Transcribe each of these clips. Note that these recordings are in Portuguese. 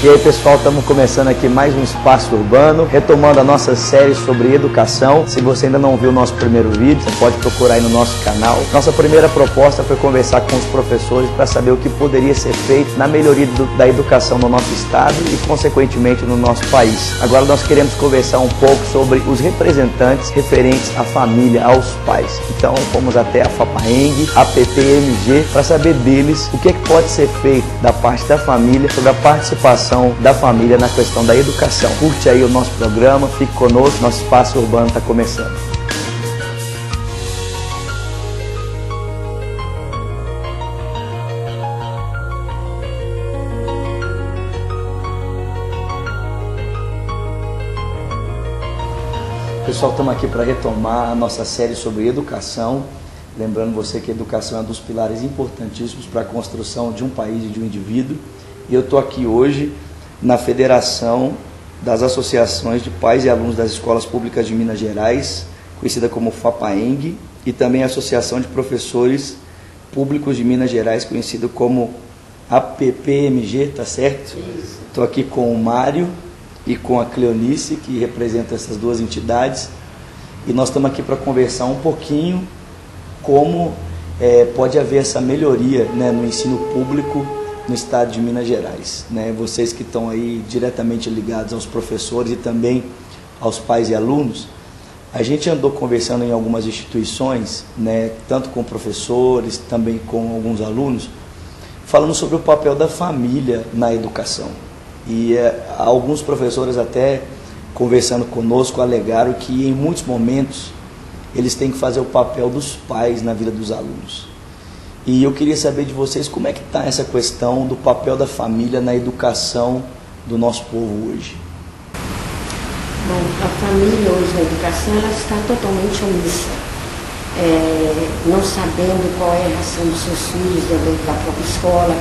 E aí pessoal, estamos começando aqui mais um Espaço Urbano, retomando a nossa série sobre educação. Se você ainda não viu o nosso primeiro vídeo, você pode procurar aí no nosso canal. Nossa primeira proposta foi conversar com os professores para saber o que poderia ser feito na melhoria da educação no nosso estado e consequentemente no nosso país. Agora nós queremos conversar um pouco sobre os representantes referentes à família, aos pais. Então fomos até a FAPAENG, a PPMG, para saber deles o que é que pode ser feito da parte da família sobre a participação da família na questão da educação. Curte aí o nosso programa, fique conosco, nosso Espaço Urbano está começando. Pessoal, estamos aqui para retomar a nossa série sobre educação. Lembrando você que a educação é um dos pilares importantíssimos para a construção de um país e de um indivíduo. E eu estou aqui hoje na Federação das Associações de Pais e Alunos das Escolas Públicas de Minas Gerais, conhecida como FAPAENG, e também a Associação de Professores Públicos de Minas Gerais, conhecida como APPMG, tá certo? Estou aqui com o Mário e com a Cleonice, que representa essas duas entidades, e nós estamos aqui para conversar um pouquinho como pode haver essa melhoria, né, no ensino público no estado de Minas Gerais, né? Vocês que estão aí diretamente ligados aos professores e também aos pais e alunos, a gente andou conversando em algumas instituições, né, tanto com professores, também com alguns alunos, falando sobre o papel da família na educação. E alguns professores até conversando conosco alegaram que em muitos momentos eles têm que fazer o papel dos pais na vida dos alunos. E eu queria saber de vocês como é que está essa questão do papel da família na educação do nosso povo hoje. Bom, a família hoje na educação ela está totalmente omissa, não sabendo qual é a reação dos seus filhos dentro da própria escola,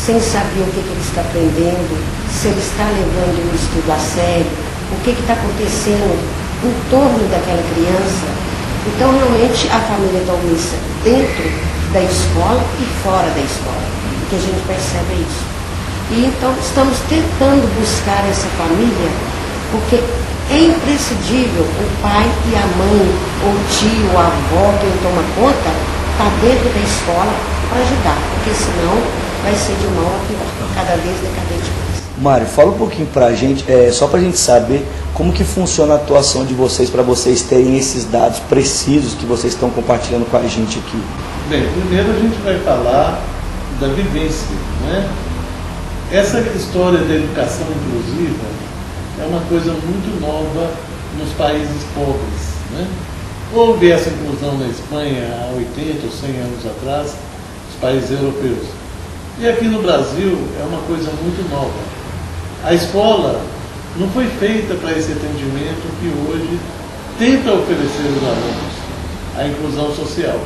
sem saber o que ele está aprendendo, se ele está levando o estudo a sério, o que está acontecendo em torno daquela criança. Então, realmente, a família está omissa dentro da escola e fora da escola, que a gente percebe isso. E então, estamos tentando buscar essa família, porque é imprescindível o pai e a mãe, ou o tio, ou a avó, quem toma conta, está dentro da escola para ajudar, porque senão vai ser de mal a pior, cada vez decadente mais. Mário, fala um pouquinho pra gente, só pra gente saber como que funciona a atuação de vocês, para vocês terem esses dados precisos que vocês estão compartilhando com a gente aqui. Bem, primeiro a gente vai falar da vivência, né? Essa história da educação inclusiva é uma coisa muito nova nos países pobres, né? Houve essa inclusão na Espanha há 80 ou 100 anos atrás, nos países europeus. E aqui no Brasil é uma coisa muito nova. A escola não foi feita para esse atendimento que hoje tenta oferecer aos alunos, a inclusão social.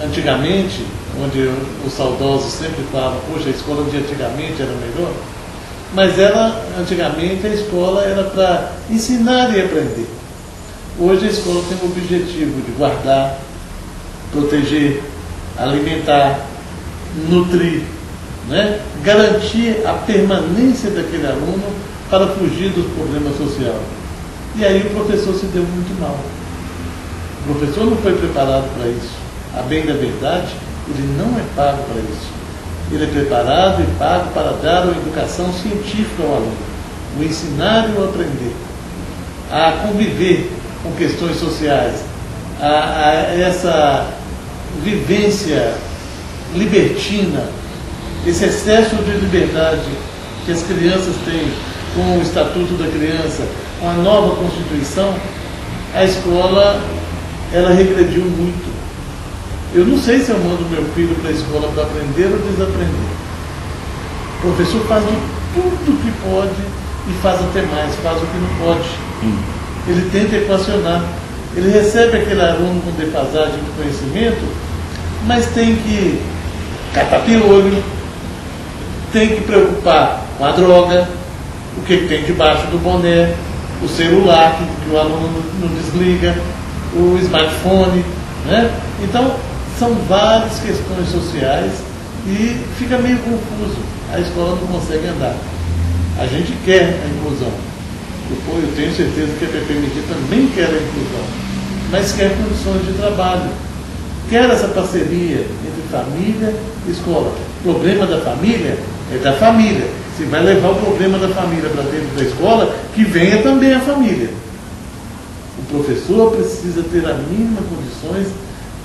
Antigamente, onde os saudosos sempre falavam, poxa, a escola de antigamente era melhor, mas antigamente a escola era para ensinar e aprender. Hoje a escola tem o objetivo de guardar, proteger, alimentar, nutrir, né? Garantir a permanência daquele aluno para fugir dos problemas sociais. E aí o professor se deu muito mal. O professor não foi preparado para isso. A bem da verdade, ele não é pago para isso. Ele é preparado e pago para dar uma educação científica ao aluno, o ensinar e o aprender, a conviver com questões sociais, a essa vivência libertina, esse excesso de liberdade que as crianças têm com o Estatuto da Criança, com a nova Constituição. A escola, ela regrediu muito. Eu não sei se eu mando meu filho para a escola para aprender ou desaprender. O professor faz de tudo que pode e faz até mais, faz o que não pode. Ele tenta equacionar. Ele recebe aquele aluno com defasagem de conhecimento, mas tem que catar piolho, tem que preocupar com a droga, o que tem debaixo do boné, o celular que o aluno não desliga, o smartphone, né? Então, são várias questões sociais e fica meio confuso, a escola não consegue andar. A gente quer a inclusão. Eu tenho certeza que a PPMG também quer a inclusão, mas quer condições de trabalho, quer essa parceria entre família e escola. O problema da família é da família. Se vai levar o problema da família para dentro da escola, que venha também a família. O professor precisa ter as mínimas condições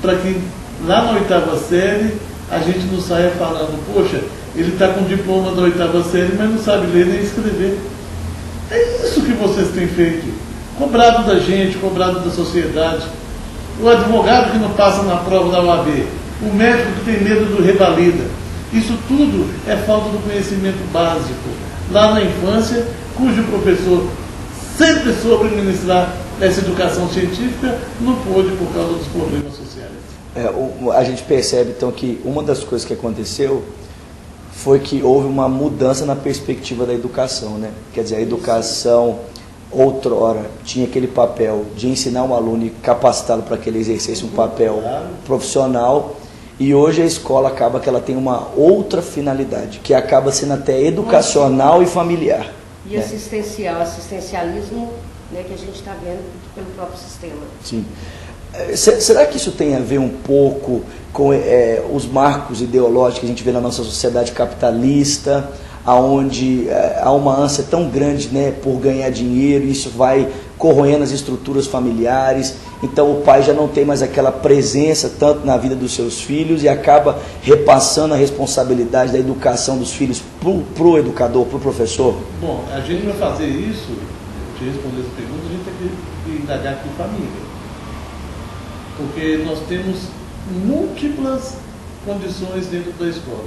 para que lá na 8ª série a gente não saia falando, poxa, ele está com diploma da 8ª série, mas não sabe ler nem escrever. É isso que vocês têm feito. Cobrado da gente, cobrado da sociedade. O advogado que não passa na prova da OAB, o médico que tem medo do revalida. Isso tudo é falta do conhecimento básico. Lá na infância, cujo professor sempre soube ministrar essa educação científica, não pôde por causa dos problemas sociais. A gente percebe, então, que uma das coisas que aconteceu foi que houve uma mudança na perspectiva da educação, né? Quer dizer, a educação, outrora, tinha aquele papel de ensinar um aluno e capacitá-lo para que ele exercesse um papel profissional, e hoje a escola acaba que ela tem uma outra finalidade, que acaba sendo até educacional e familiar. E né? Assistencialismo, né, que a gente está vendo pelo próprio sistema. Sim. Será que isso tem a ver um pouco com os marcos ideológicos que a gente vê na nossa sociedade capitalista, onde há uma ânsia tão grande, né, por ganhar dinheiro, e isso vai corroendo as estruturas familiares, então o pai já não tem mais aquela presença tanto na vida dos seus filhos e acaba repassando a responsabilidade da educação dos filhos para o educador, para o professor? Bom, a gente vai fazer isso, te responder essa pergunta, a gente tem que indagar aqui família. Porque nós temos múltiplas condições dentro da escola.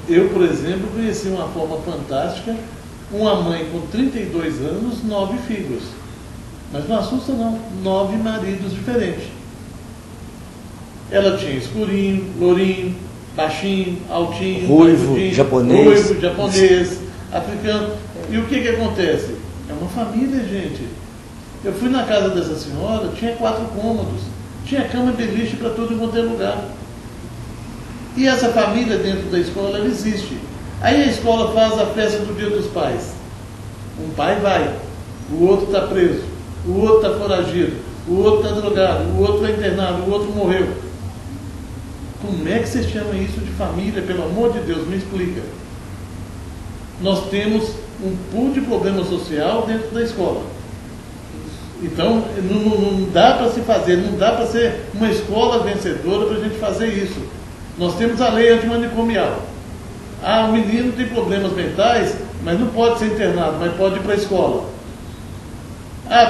Eu, por exemplo, conheci uma forma fantástica, uma mãe com 32 anos, 9 filhos. Mas não assusta não, 9 maridos diferentes. Ela tinha escurinho, lourinho, baixinho, altinho, ruivo, japonês, africano. E o que acontece? É uma família, gente. Eu fui na casa dessa senhora, tinha 4 cômodos, tinha cama e beliche para todo quanto é lugar. E essa família dentro da escola, ela existe. Aí a escola faz a festa do Dia dos Pais. Um pai vai, o outro está preso, o outro está foragido, o outro está drogado, o outro é internado, o outro morreu. Como é que vocês chamam isso de família? Pelo amor de Deus, me explica. Nós temos um pool de problema social dentro da escola. Então, não dá para se fazer, não dá para ser uma escola vencedora para a gente fazer isso. Nós temos a lei antimanicomial. O menino tem problemas mentais, mas não pode ser internado, mas pode ir para a escola.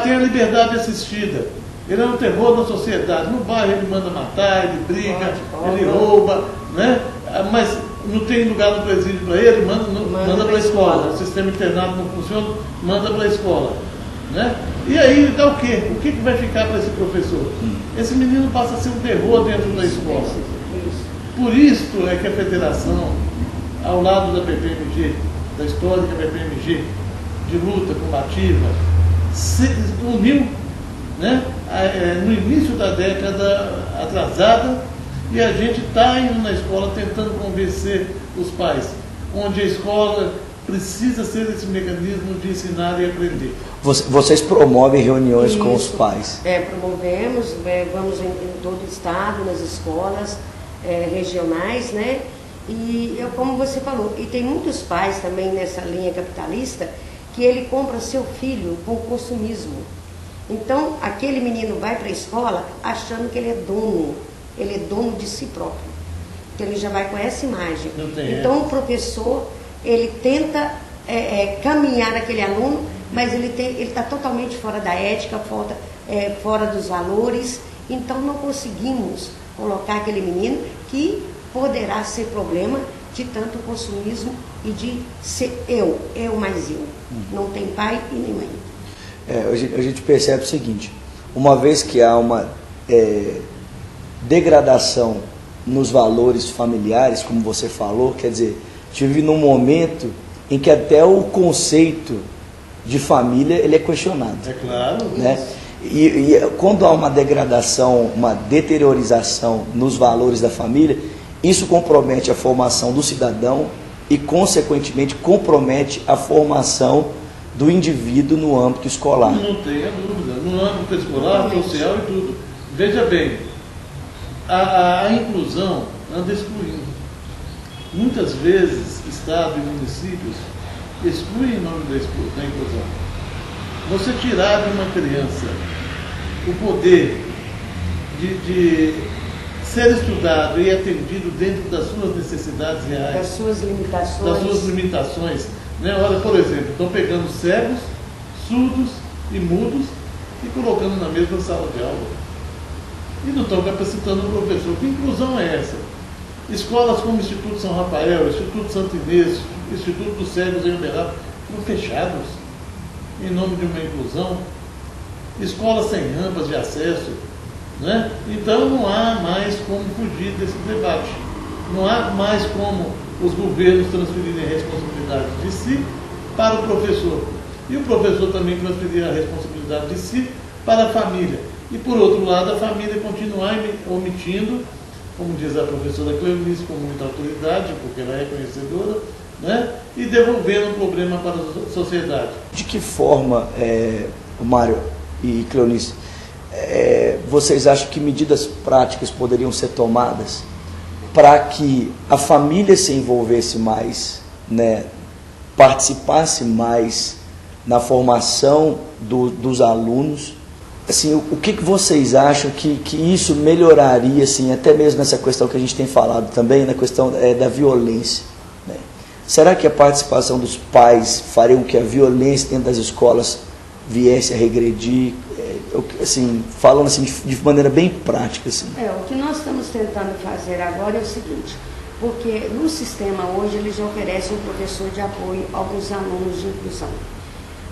Tem a liberdade assistida. Ele é um terror da sociedade. No bairro ele manda matar, ele briga, ele rouba, né? Mas não tem lugar no presídio para ele, manda para a escola. O sistema internado não funciona, manda para a escola. Né? E aí dá o quê? O que vai ficar para esse professor? Esse menino passa a ser um terror dentro da escola. Por isso é que a federação, ao lado da PPMG, da histórica PPMG, de luta combativa, se uniu, né, no início da década atrasada, e a gente está indo na escola tentando convencer os pais, onde a escola precisa ser esse mecanismo de ensinar e aprender. Vocês promovem reuniões com os pais? Promovemos, vamos em todo o estado, nas escolas regionais, né? E como você falou, e tem muitos pais também nessa linha capitalista que ele compra seu filho com consumismo. Então, aquele menino vai para a escola achando que ele é dono de si próprio. Então, ele já vai com essa imagem. Então, o professor, ele tenta caminhar aquele aluno, mas ele está totalmente fora da ética, fora dos valores. Então, não conseguimos colocar aquele menino que poderá ser problema de tanto consumismo e de ser eu mais eu. Não tem pai e nem mãe. A gente percebe o seguinte: uma vez que há uma degradação nos valores familiares, como você falou, quer dizer, tive num momento em que até o conceito de família ele é questionado. É claro. Né? E quando há uma degradação, uma deteriorização nos valores da família, isso compromete a formação do cidadão, e, consequentemente, compromete a formação do indivíduo no âmbito escolar. Não tenha dúvida, no âmbito escolar, social e tudo. Veja bem, a inclusão anda excluindo. Muitas vezes, Estado e municípios excluem em nome da inclusão. Você tirar de uma criança o poder de ser estudado e atendido dentro das suas necessidades reais, das suas limitações. Das suas limitações. Né? Olha, por exemplo, estão pegando cegos, surdos e mudos e colocando na mesma sala de aula. E não estão capacitando o professor. Que inclusão é essa? Escolas como o Instituto São Rafael, Instituto Santo Inês, Instituto dos Cegos em Uberaba, foram fechados em nome de uma inclusão. Escolas sem rampas de acesso. Né? Então não há mais como fugir desse debate. Não há mais como os governos transferirem a responsabilidade de si para o professor. E o professor também transferir a responsabilidade de si para a família. E por outro lado, a família continuar omitindo, como diz a professora Cleonice, com muita autoridade, porque ela é conhecedora, né? E devolvendo o problema para a sociedade. De que forma, Mário e Cleonice, vocês acham que medidas práticas poderiam ser tomadas para que a família se envolvesse mais, né, participasse mais na formação dos alunos? Assim, o que vocês acham que isso melhoraria, assim, até mesmo nessa questão que a gente tem falado também, na questão da violência, né? Será que a participação dos pais faria com que a violência dentro das escolas viesse a regredir? Assim, falando assim, de maneira bem prática. Assim. O que nós estamos tentando fazer agora é o seguinte, porque no sistema hoje eles já oferecem um professor de apoio a alguns alunos de inclusão,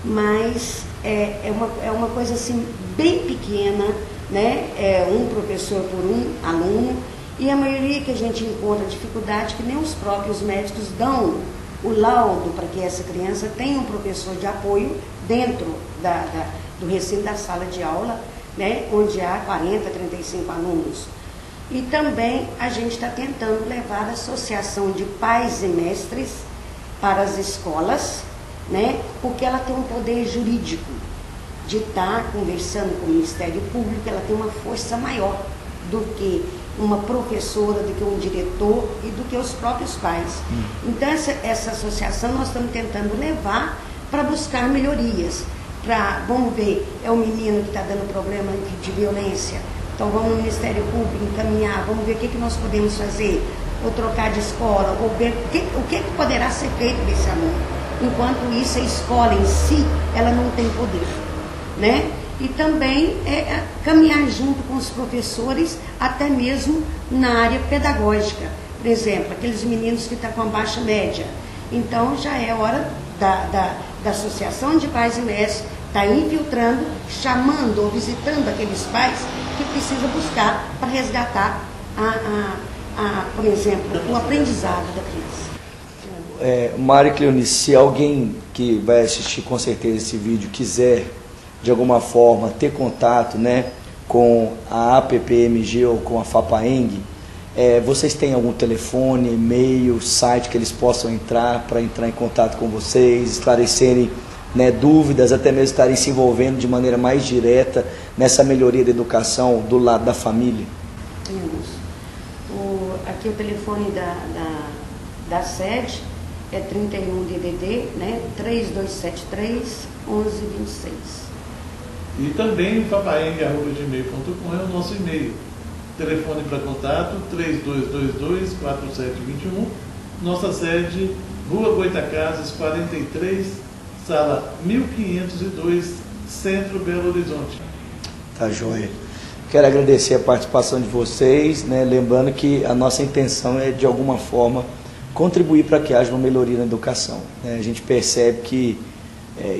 mas é uma coisa assim bem pequena, né? Um professor por um aluno, e a maioria que a gente encontra dificuldade que nem os próprios médicos dão o laudo para que essa criança tenha um professor de apoio dentro do recinto da sala de aula, né, onde há 40, 35 alunos. E também a gente está tentando levar a associação de pais e mestres para as escolas, né, porque ela tem um poder jurídico de estar conversando com o Ministério Público, ela tem uma força maior do que uma professora, do que um diretor e do que os próprios pais. Então essa associação nós estamos tentando levar para buscar melhorias. Vamos ver, é um menino que está dando problema de violência, então vamos no Ministério Público encaminhar, vamos ver o que nós podemos fazer, ou trocar de escola, ou ver o que poderá ser feito desse aluno. Enquanto isso, a escola em si, ela não tem poder, né? E também caminhar junto com os professores, até mesmo na área pedagógica. Por exemplo, aqueles meninos que estão com a baixa média. Então, já é hora da Associação de Pais e Mestres estar infiltrando, chamando ou visitando aqueles pais que precisam buscar para resgatar, por exemplo, o aprendizado da criança. Mário e Cleonice, se alguém que vai assistir com certeza esse vídeo quiser, de alguma forma, ter contato, né, com a APPMG ou com a FAPAENG, vocês têm algum telefone, e-mail, site que eles possam entrar para entrar em contato com vocês, esclarecerem, né, dúvidas, até mesmo estarem se envolvendo de maneira mais direta nessa melhoria da educação do lado da família? Temos. Aqui o telefone da sede é 31 DDD, né, 3273 1126. E também fapaeng@gmail.com é o nosso e-mail. Telefone para contato 3222-4721. Nossa sede, Rua Goitacazes 43, sala 1502, Centro Belo Horizonte. Tá joia. Quero agradecer a participação de vocês, né? Lembrando que a nossa intenção é, de alguma forma, contribuir para que haja uma melhoria na educação, né? A gente percebe que,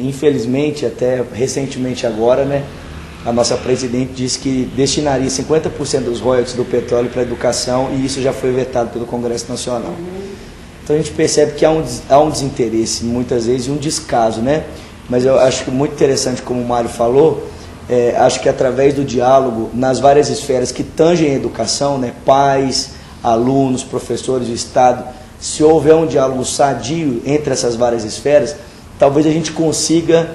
infelizmente, até recentemente agora, né, a nossa presidente disse que destinaria 50% dos royalties do petróleo para a educação, e isso já foi vetado pelo Congresso Nacional. Então a gente percebe que há um desinteresse, muitas vezes, e um descaso, né? Mas eu acho que muito interessante, como o Mário falou, acho que através do diálogo nas várias esferas que tangem a educação, né, pais, alunos, professores, o Estado, se houver um diálogo sadio entre essas várias esferas, talvez a gente consiga,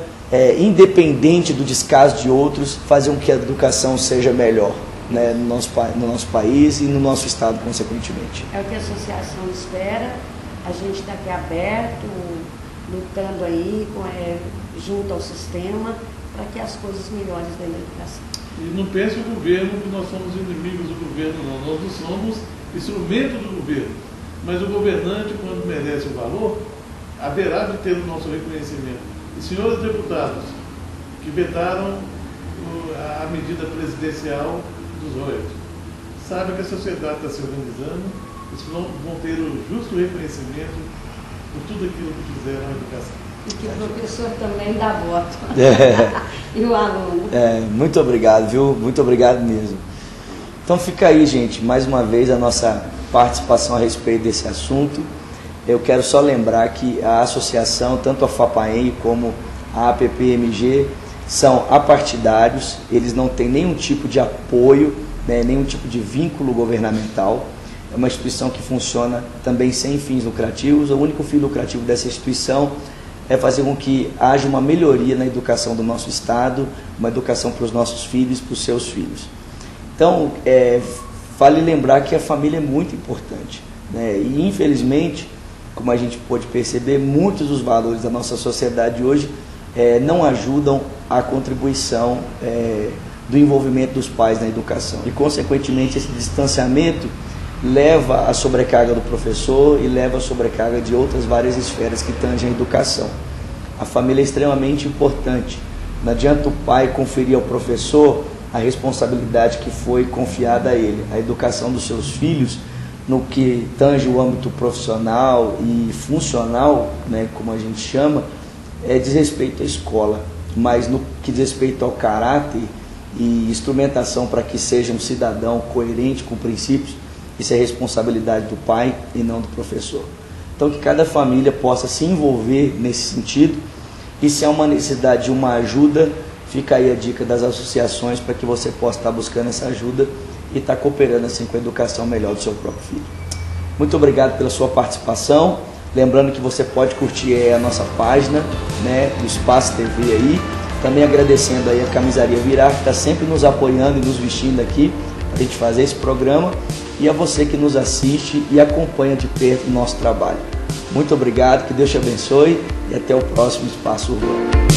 independente do descaso de outros, fazer com que a educação seja melhor, né, no nosso país e no nosso estado, consequentemente. É o que a associação espera, a gente está aqui aberto, lutando aí, junto ao sistema, para que as coisas melhorem dentro da educação. E não pense o governo que nós somos inimigos do governo, não. Nós não somos instrumento do governo. Mas o governante, quando merece o valor, haverá de ter o nosso reconhecimento. E senhores deputados que vetaram a medida presidencial dos royalties, saibam que a sociedade está se organizando, eles vão ter o justo reconhecimento por tudo aquilo que fizeram na educação. E que o professor também dá voto. E o aluno. Muito obrigado, viu? Muito obrigado mesmo. Então fica aí, gente, mais uma vez a nossa participação a respeito desse assunto. Eu quero só lembrar que a associação, tanto a FAPAEM como a APPMG, são apartidários, eles não têm nenhum tipo de apoio, né, nenhum tipo de vínculo governamental. É uma instituição que funciona também sem fins lucrativos. O único fim lucrativo dessa instituição é fazer com que haja uma melhoria na educação do nosso Estado, uma educação para os nossos filhos, para os seus filhos. Então, vale lembrar que a família é muito importante, né? E infelizmente, como a gente pode perceber, muitos dos valores da nossa sociedade hoje não ajudam a contribuição do envolvimento dos pais na educação. E, consequentemente, esse distanciamento leva à sobrecarga do professor e leva à sobrecarga de outras várias esferas que tangem a educação. A família é extremamente importante. Não adianta o pai conferir ao professor a responsabilidade que foi confiada a ele. A educação dos seus filhos, no que tange o âmbito profissional e funcional, né, como a gente chama, diz respeito à escola, mas no que diz respeito ao caráter e instrumentação para que seja um cidadão coerente com princípios, isso é responsabilidade do pai e não do professor. Então, que cada família possa se envolver nesse sentido, e se há uma necessidade de uma ajuda, fica aí a dica das associações para que você possa estar buscando essa ajuda e estar cooperando assim com a educação melhor do seu próprio filho. Muito obrigado pela sua participação. Lembrando que você pode curtir a nossa página, né, do Espaço TV aí. Também agradecendo aí a Camisaria Virar, que está sempre nos apoiando e nos vestindo aqui para a gente fazer esse programa. E a você que nos assiste e acompanha de perto o nosso trabalho. Muito obrigado, que Deus te abençoe e até o próximo Espaço Urbano.